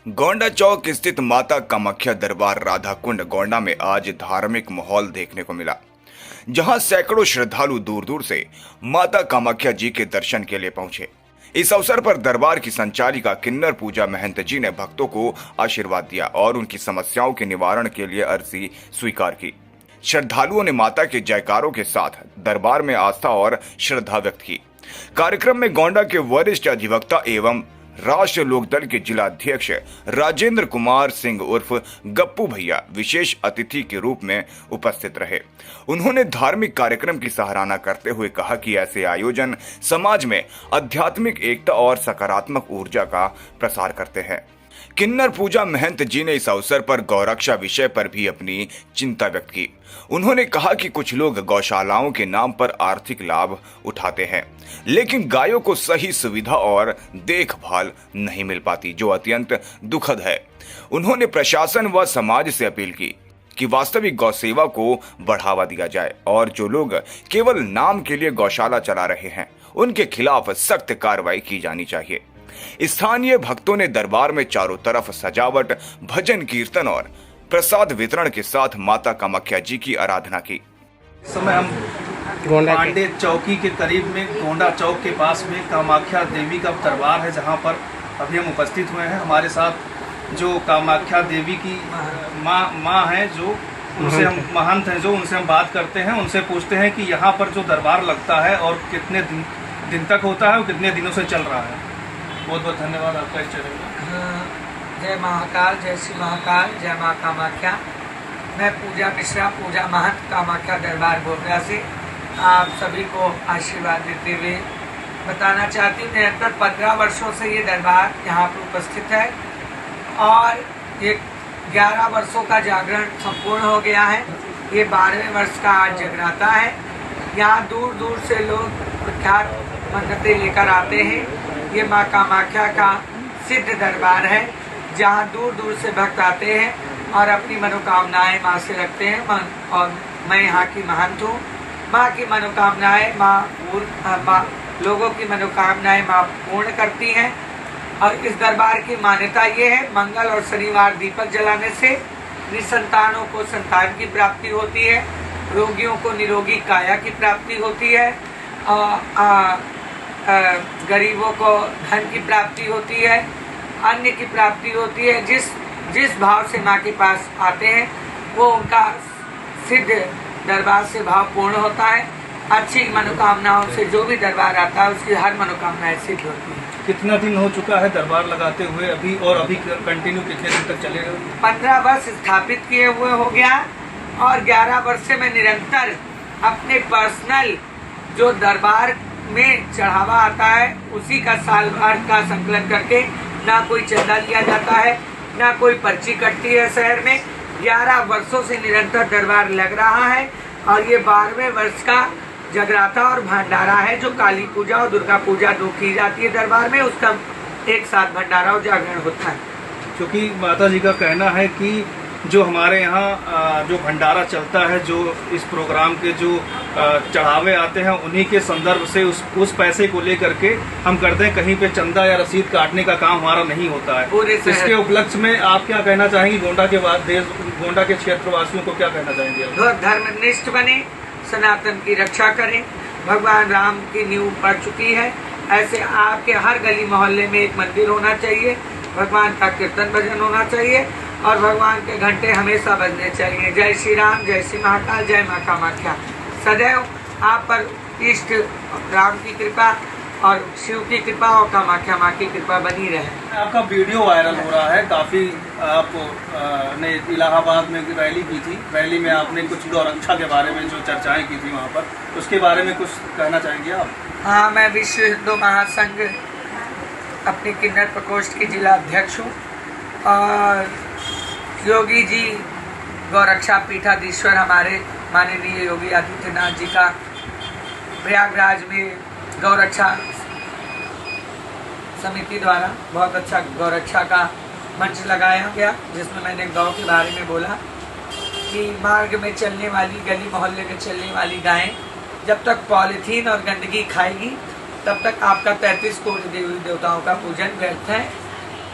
गोंडा चौक स्थित माता कामाख्या दरबार राधा कुंड गोंडा में आज धार्मिक माहौल देखने को मिला, जहां सैकड़ों श्रद्धालु दूर दूर से माता कामाख्या जी के दर्शन के लिए पहुंचे। इस अवसर पर दरबार की संचालिका किन्नर पूजा महंत जी ने भक्तों को आशीर्वाद दिया और उनकी समस्याओं के निवारण के लिए अर्जी स्वीकार की। श्रद्धालुओं ने माता के जयकारों के साथ दरबार में आस्था और श्रद्धा व्यक्त की। कार्यक्रम में गोंडा के वरिष्ठ अधिवक्ता एवं राष्ट्रीय लोकदल के जिलाध्यक्ष राजेंद्र कुमार सिंह उर्फ गप्पू भैया विशेष अतिथि के रूप में उपस्थित रहे। उन्होंने धार्मिक कार्यक्रम की सराहना करते हुए कहा कि ऐसे आयोजन समाज में आध्यात्मिक एकता और सकारात्मक ऊर्जा का प्रसार करते हैं। किन्नर पूजा महंत जी ने इस अवसर पर गौरक्षा विषय पर भी अपनी चिंता व्यक्त की। उन्होंने कहा कि कुछ लोग गौशालाओं के नाम पर आर्थिक लाभ उठाते हैं, लेकिन गायों को सही सुविधा और देखभाल नहीं मिल पाती, जो अत्यंत दुखद है। उन्होंने प्रशासन व समाज से अपील की कि वास्तविक गौ सेवा को बढ़ावा दिया जाए और जो लोग केवल नाम के लिए गौशाला चला रहे हैं, उनके खिलाफ सख्त कार्रवाई की जानी चाहिए। स्थानीय भक्तों ने दरबार में चारों तरफ सजावट, भजन कीर्तन और प्रसाद वितरण के साथ माता कामाख्या जी की आराधना की। इस समय हम पांडे चौकी के करीब में गोंडा चौक के पास में कामाख्या देवी का दरबार है, जहां पर अभी हम उपस्थित हुए हैं। हमारे साथ जो कामाख्या देवी की माँ हैं, जो उनसे हम महंत हैं, जो उनसे हम बात करते हैं, उनसे पूछते हैं कि यहाँ पर जो दरबार लगता है और कितने दिन तक होता है और कितने दिनों से चल रहा है। बहुत बहुत धन्यवाद आपका इस चैनल में। जय महाकाल, जय श्री महाकाल, जय माँ कामाख्या। मैं पूजा मिश्रा, पूजा महंत, कामाख्या दरबार गोंडा से आप सभी को आशीर्वाद देते हुए बताना चाहती हूँ, निरंतर 15 वर्षों से ये दरबार यहाँ पर उपस्थित है और ये 11 वर्षों का जागरण संपूर्ण हो गया है। ये 12वें वर्ष का आज जगराता है। यहाँ दूर दूर से लोग प्रख्यात मन्नतें लेकर आते हैं। ये माँ कामाख्या का सिद्ध दरबार है, जहाँ दूर दूर से भक्त आते हैं और अपनी मनोकामनाएं माँ से रखते हैं। और मैं यहाँ की महंत हूँ। माँ की मनोकामनाएं माँ लोगों की मनोकामनाएं माँ पूर्ण करती हैं। और इस दरबार की मान्यता ये है, मंगल और शनिवार दीपक जलाने से निसंतानों को संतान की प्राप्ति होती है, रोगियों को निरोगी काया की प्राप्ति होती है, गरीबों को धन की प्राप्ति होती है, अन्न की प्राप्ति होती है। जिस भाव से माँ के पास आते हैं वो उनका सिद्ध दरबार से भाव पूर्ण होता है। अच्छी मनोकामनाओं से जो भी दरबार आता है उसकी हर मनोकामनाएं सिद्ध होती है। कितना दिन हो चुका है दरबार लगाते हुए अभी, और अभी कंटिन्यू कितने दिन तक चलेगा? 15 वर्ष स्थापित किए हुए हो गया और 11 वर्ष से मैं निरंतर अपने पर्सनल जो दरबार में चढ़ावा आता है उसी का साल भर का संकलन करके, ना कोई चंदा लिया जाता है, ना कोई पर्ची कटती है शहर में। 11 वर्षों से निरंतर दरबार लग रहा है और ये 12वें वर्ष का जगराता और भंडारा है, जो काली पूजा और दुर्गा पूजा 2 की जाती है दरबार में। उसका एक साथ भंडारा और जागरण होता है। क्योंकि माता जी का कहना है कि जो हमारे यहाँ जो भंडारा चलता है, जो इस प्रोग्राम के जो चढ़ावे आते हैं, उन्हीं के संदर्भ से उस पैसे को लेकर के हम करते हैं। कहीं पे चंदा या रसीद काटने का काम हमारा नहीं होता है। इसके उपलक्ष्य में आप क्या कहना चाहेंगे? गोंडा के क्षेत्रवासियों को क्या कहना चाहेंगे? धर्मनिष्ठ बने, सनातन की रक्षा करें। भगवान राम की नींव पड़ चुकी है। ऐसे आपके हर गली मोहल्ले में एक मंदिर होना चाहिए, भगवान का कीर्तन भजन होना चाहिए और भगवान के घंटे हमेशा बजने चाहिए। जय श्री राम, जय श्री महाकाल, जय माँ कामाख्या। सदैव आप पर इष्ट राम की कृपा और शिव की कृपा और कामाख्या माँ की कृपा बनी रहे। आपका वीडियो वायरल हो रहा है काफी। आप ने इलाहाबाद में रैली की थी, रैली में आपने कुछ गौरक्षा के बारे में जो चर्चाएं की थी वहाँ पर, उसके बारे में कुछ कहना चाहेंगे आप? हाँ, मैं विश्व हिंदू महासंघ अपने किन्नर प्रकोष्ठ की जिला अध्यक्ष हूँ और योगी जी गौरक्षा पीठाधीश्वर हमारे माननीय योगी आदित्यनाथ जी का प्रयागराज में गौरक्षा समिति द्वारा बहुत अच्छा गौरक्षा का मंच लगाया गया, जिसमें मैंने गौ के बारे में बोला कि मार्ग में चलने वाली, गली मोहल्ले में चलने वाली गायें जब तक पॉलीथीन और गंदगी खाएगी तब तक आपका 33 करोड़ देवी देवताओं का पूजन व्यर्थ है।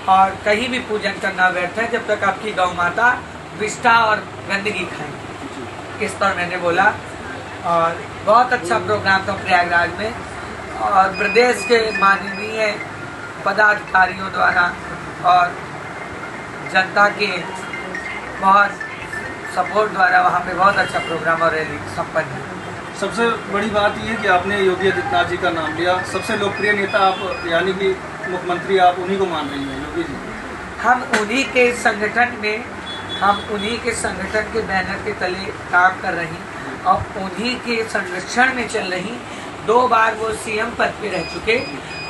और कहीं भी पूजन करना व्यर्थ है जब तक आपकी गौ माता विष्ठा और गंदगी खाए। इस पर मैंने बोला और बहुत अच्छा प्रोग्राम था प्रयागराज में और प्रदेश के माननीय पदाधिकारियों द्वारा और जनता के बहुत सपोर्ट द्वारा वहाँ पे बहुत अच्छा प्रोग्राम और रैली संपन्न है। सबसे बड़ी बात यह है कि आपने योगी आदित्यनाथ जी का नाम लिया, सबसे लोकप्रिय नेता आप यानी कि मुख्यमंत्री आप उन्हीं को मान रही हैं योगी जी। हम उन्हीं के संगठन में, हम उन्हीं के संगठन के बैनर के तले काम कर रही और उन्हीं के संरक्षण में चल रही। 2 बार वो सीएम पद पे रह चुके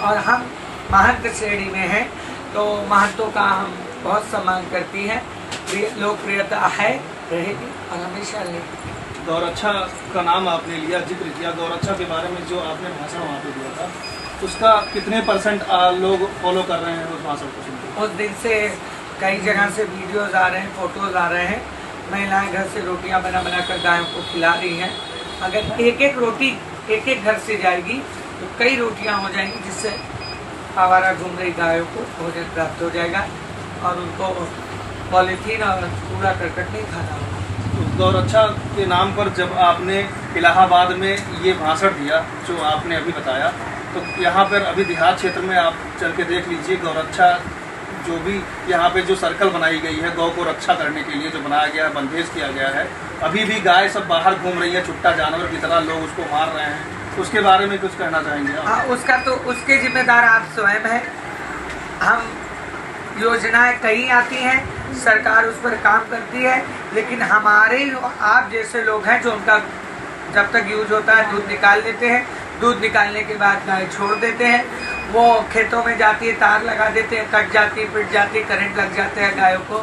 और हम महंत श्रेणी में हैं, तो महंतों का हम बहुत सम्मान करती है, लोकप्रियता है, रहेगी और हमेशा रहेगी। गौरक्षा का नाम आपने लिया, जिक्र किया, गौरक्षा के बारे में जो आपने भाषण वहाँ पे दिया था उसका कितने % लोग फॉलो कर रहे हैं उस भाषण को सुनकर? उस दिन से कई जगह से वीडियोज आ रहे हैं, फोटोज आ रहे हैं, महिलाएं घर से रोटियां बना बना कर गायों को खिला रही हैं। अगर एक एक रोटी एक एक घर से जाएगी तो कई रोटियां हो जाएंगी, जिससे आवारा घूम रही गायों को भोजन प्राप्त हो जाएगा और उनको पॉलीथीन और कूड़ा करकट नहीं खाना होगा। गौरक्षा के नाम पर जब आपने इलाहाबाद में ये भाषण दिया जो आपने अभी बताया, तो यहाँ पर अभी देहात क्षेत्र में आप चल के देख लीजिए, गौरक्षा जो भी यहाँ पे जो सर्कल बनाई गई है गौ को रक्षा करने के लिए जो बनाया गया है, बंदेज किया गया है, अभी भी गाय सब बाहर घूम रही है, छुट्टा जानवर की तरह लोग उसको मार रहे हैं, उसके बारे में कुछ कहना चाहेंगे आप? हाँ, उसका तो उसके जिम्मेदार आप स्वयं हैं। हम योजनाएं कई आती हैं, सरकार उस पर काम करती है, लेकिन हमारे आप जैसे लोग हैं जो उनका जब तक यूज होता है दूध निकाल लेते हैं, दूध निकालने के बाद गाय छोड़ देते हैं, वो खेतों में जाती है, तार लगा देते हैं, कट जाती है, पिट जाती है, करंट लग जाते हैं गायों को।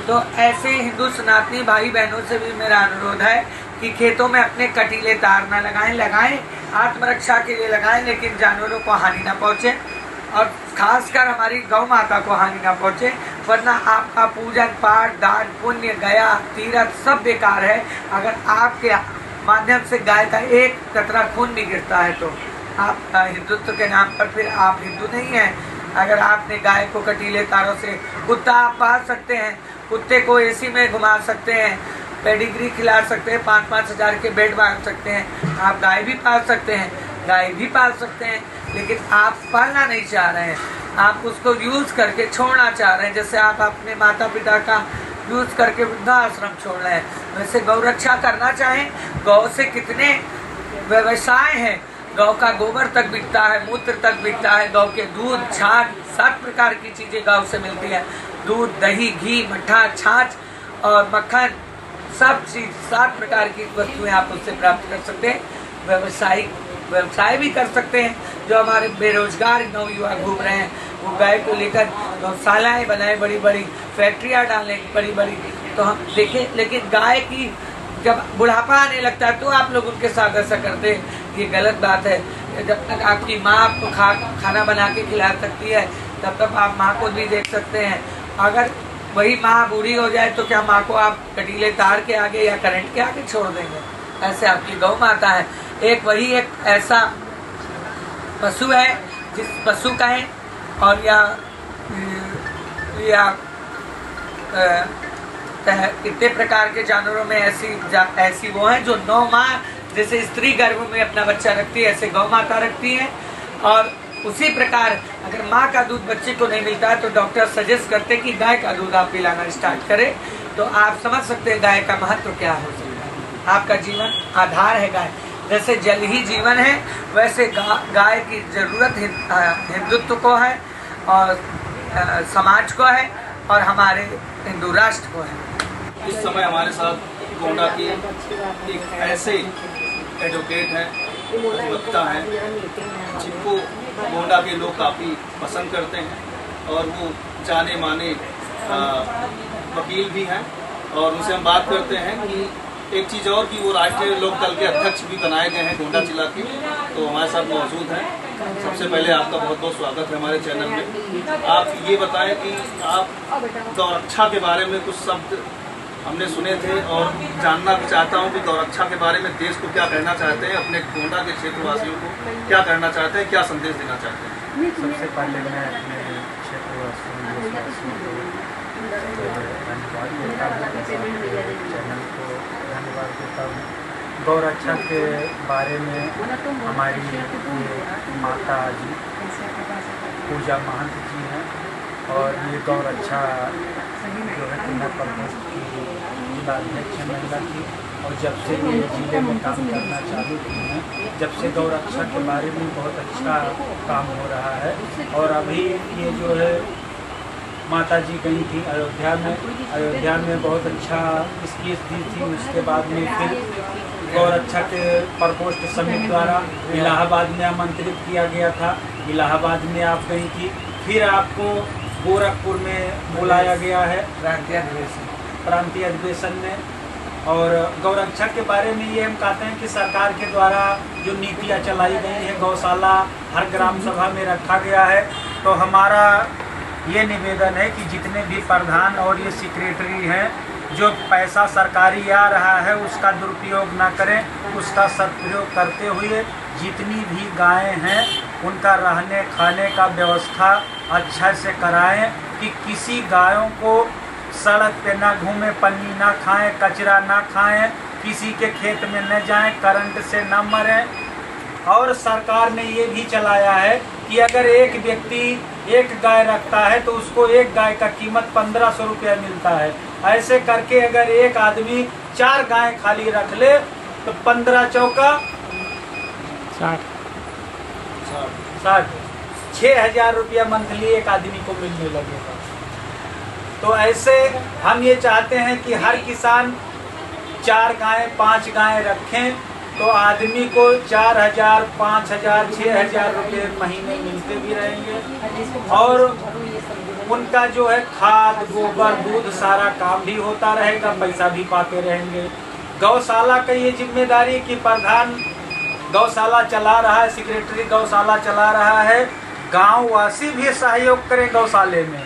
तो ऐसे हिंदू सनातनी भाई बहनों से भी मेरा अनुरोध है कि खेतों में अपने कटीले तार ना लगाएं, आत्मरक्षा के लिए लगाएं, लेकिन जानवरों को हानि ना पहुँचे और खासकर हमारी गौ माता को हानि ना पहुँचे, वरना आपका पूजन पाठ दान पुण्य गया तीर्थ सब बेकार है। अगर आपके माध्यम से गाय का एक कतरा खून भी गिरता है तो आप हिंदुत्व के नाम पर फिर आप हिंदू नहीं हैं। अगर आपने गाय को कटीले तारों से, कुत्ता आप पाल सकते हैं, कुत्ते को एसी में घुमा सकते हैं, पेडिग्री खिला सकते हैं, 5-5 हज़ार के बेड बांध सकते हैं, आप गाय भी पाल सकते हैं, गाय भी पाल सकते हैं, लेकिन आप पालना नहीं चाह रहे हैं, आप उसको यूज करके छोड़ना चाह रहे हैं। जैसे आप अपने माता पिता का यूज करके वृद्धाश्रम छोड़ रहे हैं, वैसे गौ रक्षा करना चाहें। गौ से कितने व्यवसाय हैं, गौ का गोबर तक बिकता है, मूत्र तक बिकता है, गौ के दूध छाछ 7 प्रकार की चीज़ें गौ से मिलती है, दूध दही घी मट्ठा छाछ और मक्खन, सब चीज़ 7 प्रकार की वस्तुएं आप उससे प्राप्त कर सकते हैं। व्यवसाय भी कर सकते हैं। जो हमारे बेरोजगार नवयुवा घूम रहे हैं वो गाय को लेकर गौशालाएं बनाए, बड़ी बड़ी फैक्ट्रियां डालने बड़ी बड़ी, तो हम देखें, लेकिन गाय की जब बुढ़ापा आने लगता है तो आप लोग उनके साथ ऐसा करते हैं, ये गलत बात है। जब तक आपकी माँ आपको खाना बना के खिला सकती है तब तक आप माँ को भी देख सकते हैं। अगर वही माँ बूढ़ी हो जाए तो क्या माँ को आप कटीले तार के आगे या करंट के आगे छोड़ देंगे? ऐसे आपकी गौ माता है। वही एक ऐसा पशु है जिस पशु कहें और या इतने प्रकार के जानवरों में ऐसी वो हैं जो 9 माह जैसे स्त्री गर्भ में अपना बच्चा रखती है, ऐसे गौ माता रखती है। और उसी प्रकार अगर माँ का दूध बच्चे को नहीं मिलता है तो डॉक्टर सजेस्ट करते हैं कि गाय का दूध आप पिलाना स्टार्ट करें, तो आप समझ सकते हैं गाय का महत्व क्या हो सकता है। आपका जीवन आधार है गाय, जैसे जल ही जीवन है वैसे गाय की ज़रूरत हिंदुत्व को है और समाज को है और हमारे हिंदू राष्ट्र को है। इस समय हमारे साथ गोंडा की एक ऐसे एडवोकेट हैं, अधिवक्ता हैं, जिनको गोंडा के लोग काफ़ी पसंद करते हैं और वो जाने माने वकील भी हैं। और उनसे हम बात करते हैं कि एक चीज़ और कि वो राष्ट्रीय लोक दल के अध्यक्ष भी बनाए गए हैं गोंडा जिला के, तो हमारे साथ मौजूद हैं। सबसे पहले आपका बहुत बहुत स्वागत है हमारे चैनल में। आप ये बताएं कि आप गौरक्षा के बारे में कुछ शब्द हमने सुने थे और जानना भी चाहता हूँ कि गौरक्षा के बारे में देश को क्या कहना चाहते हैं, अपने गोंडा के क्षेत्रवासियों को क्या कहना चाहते हैं, क्या संदेश देना चाहते हैं? सबसे पहले मैं अपने क्षेत्रवासियों चैनल को धन्यवाद देता हूँ। गौ रक्षा के बारे में हमारी ये माता जी पूजा महंत जी हैं और ये गौ रक्षा जो है जिला प्रकोष्ठ की जिलाध्यक्ष महिला की, और जब से ये जिले में काम करना चालू की हैं, जब से गौ रक्षा के बारे में बहुत अच्छा काम हो रहा है। और अभी ये जो है माता जी गई थी अयोध्या में बहुत अच्छा स्पीच दी थी। उसके बाद में फिर गौ रक्षा के प्रकोष्ठ समिति द्वारा इलाहाबाद में आमंत्रित किया गया था, इलाहाबाद में आप गई थी। फिर आपको गोरखपुर में बुलाया गया है प्रांतीय अधिवेशन में। और गौरक्षा के बारे में ये हम कहते हैं कि सरकार के द्वारा जो नीतियाँ चलाई गई हैं, गौशाला हर ग्राम सभा में रखा गया है। तो हमारा ये निवेदन है कि जितने भी प्रधान और ये सेक्रेटरी हैं, जो पैसा सरकारी आ रहा है उसका दुरुपयोग ना करें, उसका सदुपयोग करते हुए जितनी भी गायें हैं उनका रहने खाने का व्यवस्था अच्छा से कराएं, कि किसी गायों को सड़क पे ना घूमे, पन्नी ना खाएं, कचरा ना खाएं, किसी के खेत में न जाएं, करंट से ना मरें। और सरकार ने ये भी चलाया है कि अगर एक व्यक्ति एक गाय रखता है तो उसको एक गाय का कीमत 1500 रुपया मिलता है। ऐसे करके अगर एक आदमी 4 गाय खाली रख ले तो 15 चौका 60 6,000 रुपया मंथली एक आदमी को मिलने लगेगा। तो ऐसे हम ये चाहते हैं कि हर किसान 4 गाय 5 गाय रखें तो आदमी को 4,000 5,000 6,000 रुपये महीने मिलते भी रहेंगे। और उनका जो है खाद गोबर दूध सारा काम भी होता रहेगा, पैसा भी पाते रहेंगे। गौशाला का ये जिम्मेदारी कि प्रधान गौशाला चला रहा है, सेक्रेटरी गौशाला चला रहा है, गाँव वासी भी सहयोग करें गौशाले में,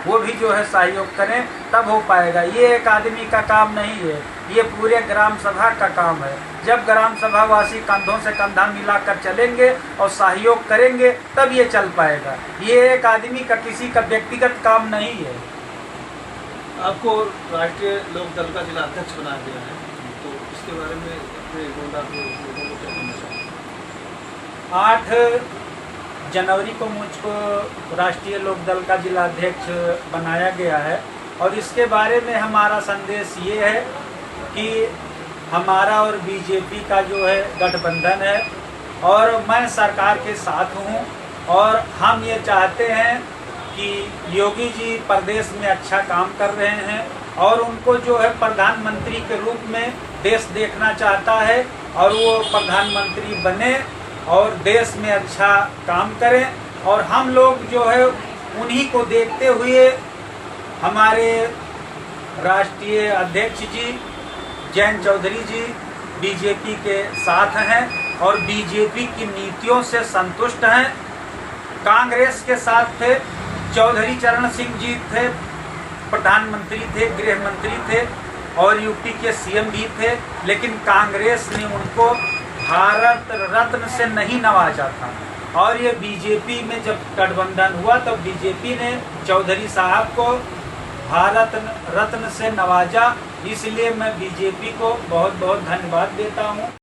वो भी जो है सहयोग करें, तब हो पाएगा। ये एक आदमी का काम नहीं है, ये पूरे ग्राम सभा का काम है। जब ग्राम सभा वासी कंधों से कंधा मिलाकर चलेंगे और सहयोग करेंगे तब ये चल पाएगा। ये एक आदमी का किसी का व्यक्तिगत काम नहीं है। आपको राष्ट्रीय लोक दल का जिला अध्यक्ष बनाया गया है, तो इसके बारे में अपने गोंडा के लोगों को क्या कहना चाहिए? 8 जनवरी को मुझको राष्ट्रीय लोक दल का जिला अध्यक्ष बनाया गया है। और इसके बारे में हमारा संदेश ये है कि हमारा और बीजेपी का जो है गठबंधन है और मैं सरकार के साथ हूँ। और हम ये चाहते हैं कि योगी जी प्रदेश में अच्छा काम कर रहे हैं और उनको जो है प्रधानमंत्री के रूप में देश देखना चाहता है और वो प्रधानमंत्री बने और देश में अच्छा काम करें। और हम लोग जो है उन्हीं को देखते हुए हमारे राष्ट्रीय अध्यक्ष जी जयंत चौधरी जी बीजेपी के साथ हैं और बीजेपी की नीतियों से संतुष्ट हैं। कांग्रेस के साथ थे, चौधरी चरण सिंह जी थे, प्रधानमंत्री थे, गृह मंत्री थे और यूपी के सीएम भी थे, लेकिन कांग्रेस ने उनको भारत रत्न से नहीं नवाजा था। और ये बीजेपी में जब गठबंधन हुआ तो बीजेपी ने चौधरी साहब को भारत रत्न से नवाजा। इसलिए मैं बीजेपी को बहुत बहुत धन्यवाद देता हूँ।